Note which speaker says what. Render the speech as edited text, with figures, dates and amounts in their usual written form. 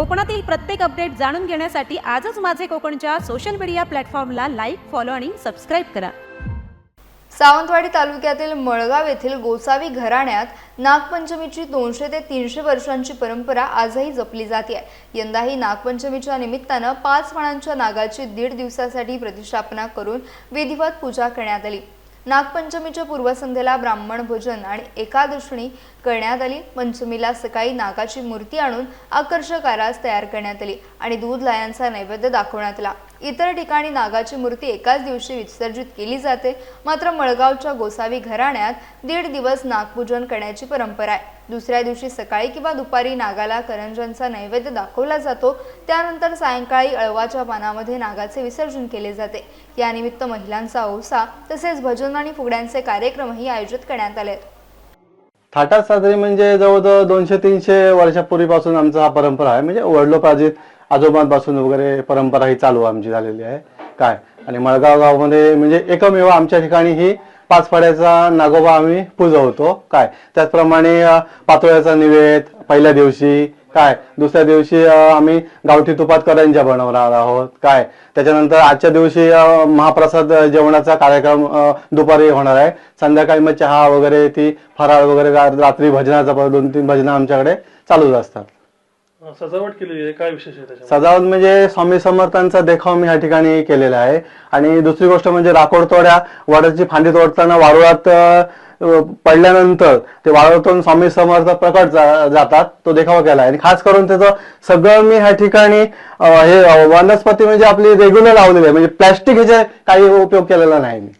Speaker 1: कोकणातील प्रत्येक अपडेट जाणून घेण्यासाठी आजच माझे कोकणच्या सोशल मीडिया प्लॅटफॉर्मला लाईक, फॉलो आणि सबस्क्राईब करा।
Speaker 2: सावंतवाडी तालुक्यातील मळगाव येथील गोसावी घराण्यात नागपंचमीची 200 ते 300 वर्षांची परंपरा आजही जपली जाते आहे। यंदाही नागपंचमीच्या निमित्तानं 5 फणांच्या नागाची 1.5 दिवसासाठी प्रतिष्ठापना करून विधिवत पूजा करण्यात आली। नागपंचमीच्या पूर्वसंध्येला ब्राह्मण भोजन आणि एकादशणी करण्यात आली। पंचमीला सकाळी नागाची मूर्ती आणून आकर्षक आरास तयार करण्यात आली आणि दूध लायांचा नैवेद्य दाखवण्यात आला। इतर ठिकाणी नागाची मूर्ती एकाच दिवशी विसर्जित केली जाते, मात्र मळगावच्या गोसावी घराण्यात 1.5 दिवस नागपूजन करण्याची परंपरा आहे। दुसऱ्या दिवशी सकाळी किंवा दुपारी नागाला करंजांचा नैवेद्य दाखवला जातो, त्यानंतर सायंकाळी अळवाच्या पानामध्ये नागाचे विसर्जन केले जाते। यानिमित्त महिलांचा औसा तसेच भजन आणि फुगड्यांचे कार्यक्रमही आयोजित करण्यात आले आहेत।
Speaker 3: थाटात साजरी म्हणजे जवळजवळ 200-300 वर्षापूर्वीपासून आमचा हा परंपरा आहे, म्हणजे वडलोपार्जित आजोबांपासून वगैरे परंपरा ही चालू आमची झालेली आहे काय। आणि मळगाव गावामध्ये म्हणजे एकमेव आमच्या ठिकाणी ही 5 फड्याचा नागोबा आम्ही पूजवतो काय। त्याचप्रमाणे पातोळ्याचा निवेद पहिल्या दिवशी काय, दुसऱ्या दिवशी आम्ही गावठी तुपात करंज्या बनवणार आहोत काय। त्याच्यानंतर आजच्या दिवशी महाप्रसाद जेवणाचा कार्यक्रम दुपारी होणार आहे। संध्याकाळी मग चहा वगैरे ती फराळ वगैरे, रात्री भजनाचा 2-3 भजन आमच्याकडे चालूच असतात।
Speaker 4: सजावट केलेली आहे, काय विशेष आहे त्याच्यात?
Speaker 3: सजावट म्हणजे स्वामी समर्थांचा देखाव मी या ठिकाणी केलेला आहे। आणि दुसरी गोष्ट म्हणजे राकोड तोड्या वडाची फांदी तोडताना वारुळात पडल्यानंतर ते वारुळातून स्वामी समर्थ प्रकट जातात, तो देखावा केला आहे। आणि खास करून त्याचं सगळं मी ह्या ठिकाणी हे वनस्पती म्हणजे आपली रेग्युलर लावलेली आहे, म्हणजे प्लॅस्टिक ह्याचा काही उपयोग केलेला नाही मी।